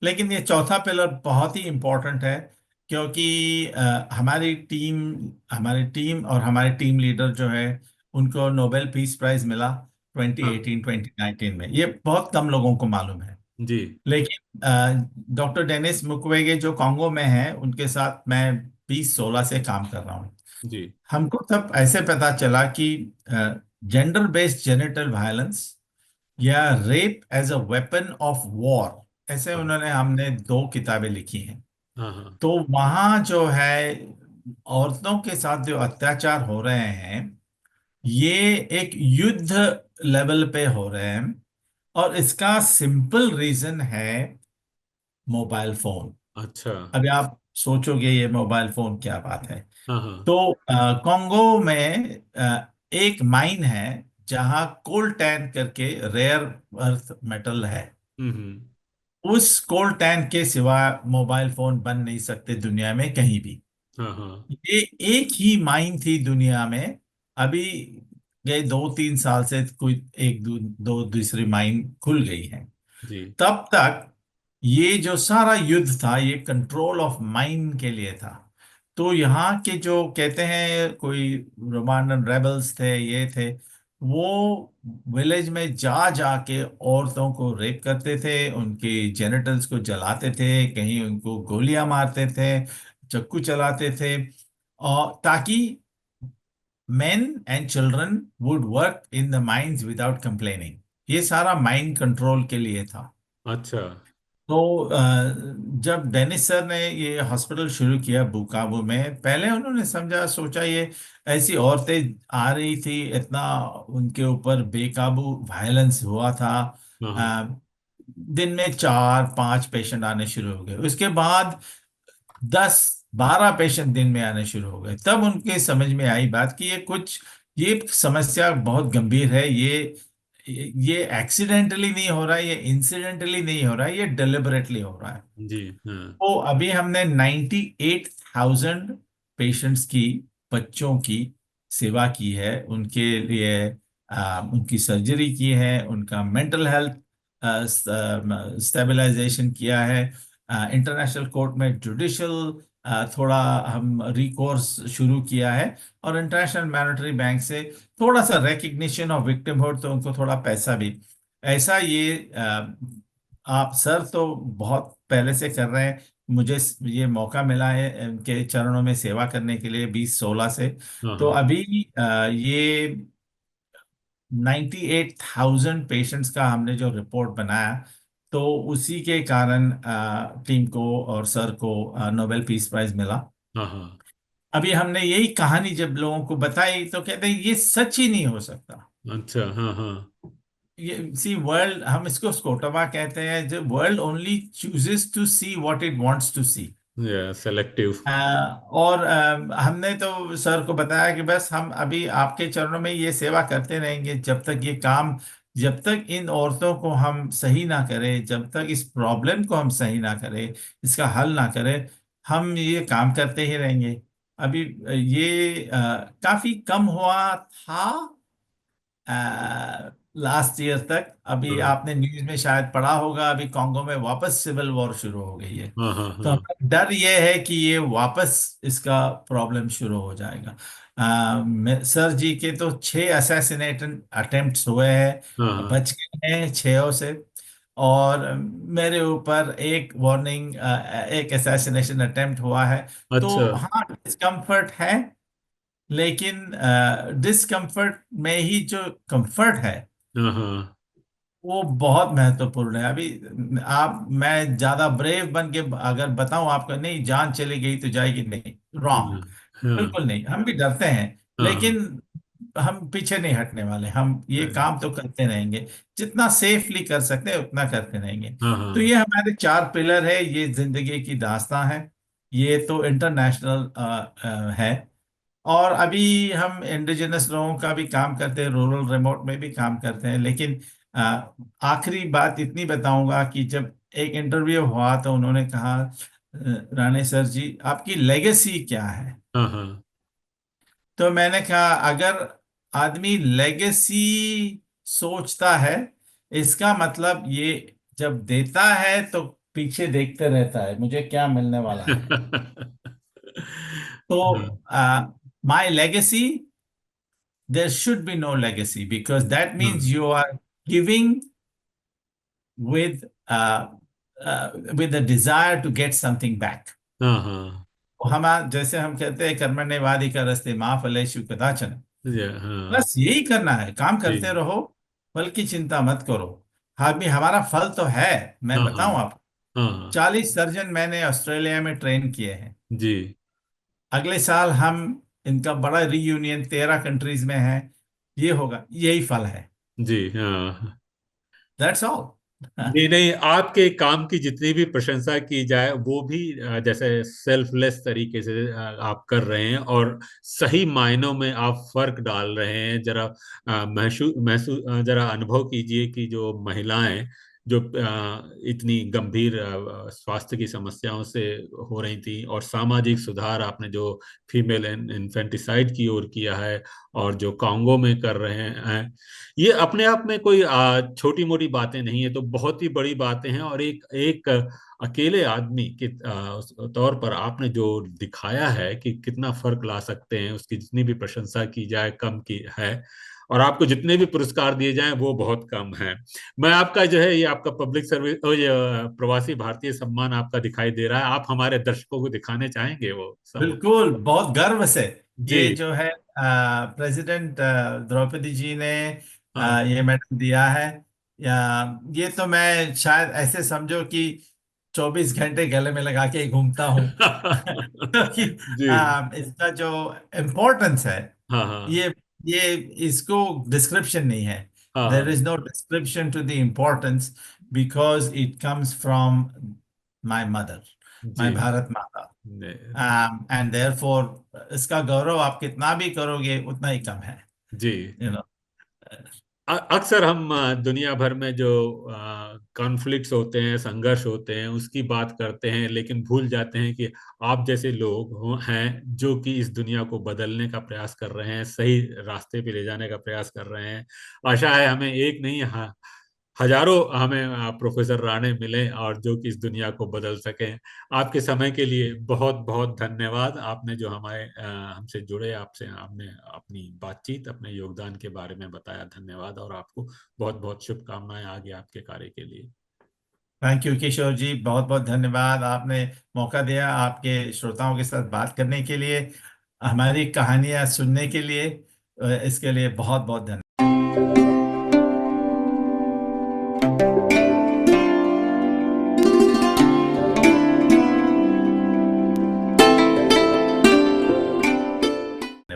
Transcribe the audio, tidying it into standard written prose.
लेकिन ये चौथा पिलर बहुत ही इम्पोर्टेंट है, क्योंकि हमारी टीम और हमारे टीम लीडर जो है, उनको नोबेल पीस प्राइज मिला हाँ 2018 2019 में। ये बहुत कम लोगों को मालूम है। जी। लेकिन डॉक्टर डेनिस मुक्वेगे जो कांगो में है, उनके साथ मैं 2016 से काम कर रहा हूँ। जी। हमको तब ऐसे पता चला कि जेंडर बेस्ड जेनिटल वायलेंस या rape as a weapon of war, ऐसे हाँ उन्होंने हमने दो किताबें लिखी हैं। हाँ हाँ। तो वहाँ जो है, औरतों के साथ जो अत्याचार हो रहे हैं, ये एक युद्ध लेवल पे हो रहे हैं। और इसका सिंपल रीजन है मोबाइल फोन। अच्छा। अभी आप सोचोगे ये मोबाइल फोन क्या बात है। हाँ हाँ। तो कॉन्गो में एक माइन है जहां कोलटैन करके रेयर अर्थ मेटल है। हम्म। उस कोलटैन के सिवा मोबाइल फोन बन नहीं सकते दुनिया में कहीं भी। हाँ हाँ। ये एक ही माइन थी दुनिया में। अभी गए 2-3 साल से कोई एक दो दूसरी माइन खुल गई है। जी। तब तक ये जो सारा युद्ध था, ये कंट्रोल ऑफ माइंड के लिए था। तो यहाँ के जो कहते हैं कोई रोमांडन रेबल्स थे, ये थे, वो विलेज में जा जाके औरतों को रेप करते थे, उनके जेनिटल्स को जलाते थे, कहीं उनको गोलियां मारते थे, चाकू चलाते थे, और ताकि men and children would work in the mines without complaining. ये सारा माइंड कंट्रोल के लिए था। अच्छा। तो जब डेनिस सर ने ये हॉस्पिटल शुरू किया बुकावो में, पहले उन्होंने समझा सोचा ये ऐसी औरतें आ रही थी, इतना उनके ऊपर बेकाबू वायलेंस हुआ था। हाँ हाँ। अ, दिन में 4-5 पेशेंट आने शुरू हो गए, उसके बाद 10-12 पेशेंट दिन में आने शुरू हो गए। तब उनके समझ में आई बात कि ये समस्या बहुत गंभीर है। ये एक्सीडेंटली नहीं हो रहा है, ये इंसिडेंटली नहीं हो रहा है, ये डिलिबरेटली हो रहा है। जी। हाँ। तो अभी हमने 98,000 पेशेंट्स की, बच्चों की सेवा की है, उनके लिए उनकी सर्जरी की है, उनका मेंटल हेल्थ स्टेबलाइजेशन किया है। इंटरनेशनल कोर्ट में जुडिशल थोड़ा हम रिकोर्स शुरू किया है, और इंटरनेशनल मॉनेटरी बैंक से थोड़ा सा रिकग्निशन ऑफ विक्टिमहुड, तो उनको थोड़ा पैसा भी। ऐसा ये आप सर तो बहुत पहले से कर रहे हैं। मुझे ये मौका मिला है इनके चरणों में सेवा करने के लिए 2016 से। हाँ तो हाँ। अभी ये 98,000 पेशेंट्स का हमने जो रिपोर्ट बनाया, तो उसी के कारण टीम को और सर को नोबेल पीस प्राइज मिला। हाँ हाँ। अभी हमने यही कहानी जब लोगों को बताई, तो कहते हैं ये सच ही नहीं हो सकता। अच्छा। हाँ हाँ। ये सी वर्ल्ड, हम इसको स्कोटवा कहते हैं, जो world only chooses to see what it wants to see. या सेलेक्टिव। और हमने तो सर को बताया कि बस हम अभी आपके चरणों में ये सेवा करते रहेंगे जब तक ये काम, जब तक इन औरतों को हम सही ना करें, जब तक इस प्रॉब्लम को हम सही ना करें, इसका हल ना करें, हम ये काम करते ही रहेंगे। अभी ये काफी कम हुआ था लास्ट ईयर तक। अभी हाँ आपने न्यूज में शायद पढ़ा होगा, अभी कॉन्गो में वापस सिविल वॉर शुरू हो गई है। हाँ हाँ। तो हाँ हमारा डर ये है कि ये वापस इसका प्रॉब्लम शुरू हो जाएगा। सर जी के तो 6 असैसिनेशन अटेम्प्ट्स हुए हाँ। हैं, हाँ। बच गए हैं 6 से। और मेरे ऊपर एक वार्निंग, एक असैसिनेशन अटेम्प्ट हुआ है। अच्छा। तो हाँ, डिस्कम्फर्ट है, लेकिन डिस्कम्फर्ट में ही जो कंफर्ट है, हाँ हाँ। वो बहुत महत्वपूर्ण है। अभी मैं ज्यादा ब्रेव बन के अगर बताऊं आपको, नहीं जान चली गई तो जाएगी, नहीं, रॉन्ग। हाँ बिल्कुल नहीं, हम भी डरते हैं, हाँ। हाँ लेकिन हम पीछे नहीं हटने वाले, हम ये हाँ। काम तो करते रहेंगे। जितना सेफली कर सकते हैं उतना करते रहेंगे। हाँ तो हाँ। ये हमारे 4 पिलर है, ये जिंदगी की दास्तां है। ये तो इंटरनेशनल है। और अभी हम इंडिजिनस लोगों का भी काम करते हैं, रूरल रिमोट में भी काम करते हैं। लेकिन अ, आखिरी बात इतनी बताऊंगा कि जब एक इंटरव्यू हुआ तो उन्होंने कहा, राणे सर जी आपकी लेगेसी क्या है। हाँ हाँ। तो मैंने कहा, अगर आदमी लेगेसी सोचता है, इसका मतलब ये जब देता है तो पीछे देखते रहता है मुझे क्या मिलने वाला है। हाँ तो my legacy, there should be no legacy because that means हाँ you are giving with with a desire to get something back. हाँ हाँ हम जैसे हम कहते हैं कर्मण्येवाधिकारस्ते मा फलेषु कदाचन। हाँ बस यही करना है, काम करते जी रहो, फल की चिंता मत करो। हाँ भी हमारा फल तो है। मैं हाँ हाँ बताऊं आपको, हाँ हाँ 40 सर्जन मैंने ऑस्ट्रेलिया में ट्रेन किए हैं। जी अगले साल हम इनका बड़ा रीयूनियन 13 कंट्रीज में है। ये होगा, यही फल है। जी हाँ। That's all. नहीं नहीं, आपके काम की जितनी भी प्रशंसा की जाए वो भी जैसे सेल्फलेस तरीके से आप कर रहे हैं, और सही मायनों में आप फर्क डाल रहे हैं। जरा महसूस महसूस जरा अनुभव कीजिए कि जो महिलाएं जो इतनी गंभीर स्वास्थ्य की समस्याओं से हो रही थी, और सामाजिक सुधार आपने जो फीमेल इन्फेंटिसाइड की ओर किया है, और जो कांगो में कर रहे हैं, ये अपने आप में कोई छोटी मोटी बातें नहीं है, तो बहुत ही बड़ी बातें हैं। और एक एक अकेले आदमी के तौर पर आपने जो दिखाया है कि कितना फर्क ला सकते हैं, उसकी जितनी भी प्रशंसा की जाए कम की है। और आपको जितने भी पुरस्कार दिए जाएं वो बहुत कम है। मैं आपका जो है ये आपका पब्लिक सर्विस, ये प्रवासी भारतीय सम्मान आपका दिखाई दे रहा है, आप हमारे दर्शकों को दिखाने चाहेंगे वो सब? बिल्कुल, बहुत गर्व से। जी ये जो है प्रेसिडेंट द्रौपदी जी ने हाँ ये मेडल दिया है। या ये तो मैं शायद ऐसे समझो कि 24 घंटे गले में लगा के ही घूमता हूँ। क्योंकि जी इसका जो इम्पोर्टेंस है, हाँ हाँ ये इसको डिस्क्रिप्शन नहीं है। हाँ देर हाँ is no description to the importance, because it comes from my mother, जी माय भारत माता। नहीं, एंड देयरफॉर इसका गौरव आप कितना भी करोगे उतना ही कम है। जी। You know. अक्सर हम दुनिया भर में जो कॉन्फ्लिक्ट्स होते हैं, संघर्ष होते हैं, उसकी बात करते हैं, लेकिन भूल जाते हैं कि आप जैसे लोग हैं जो कि इस दुनिया को बदलने का प्रयास कर रहे हैं, सही रास्ते पे ले जाने का प्रयास कर रहे हैं। आशा है हमें एक नहीं, हजारों हमें प्रोफेसर राणे मिले और जो कि इस दुनिया को बदल सकें। आपके समय के लिए बहुत बहुत धन्यवाद। आपने जो हमारे हमसे जुड़े, आपसे आपने अपनी बातचीत, अपने योगदान के बारे में बताया, धन्यवाद। और आपको बहुत बहुत शुभकामनाएं आगे आपके कार्य के लिए। थैंक यू किशोर जी, बहुत बहुत धन्यवाद। आपने मौका दिया आपके श्रोताओं के साथ बात करने के लिए, हमारी कहानियां सुनने के लिए। इसके लिए बहुत बहुत धन्यवाद।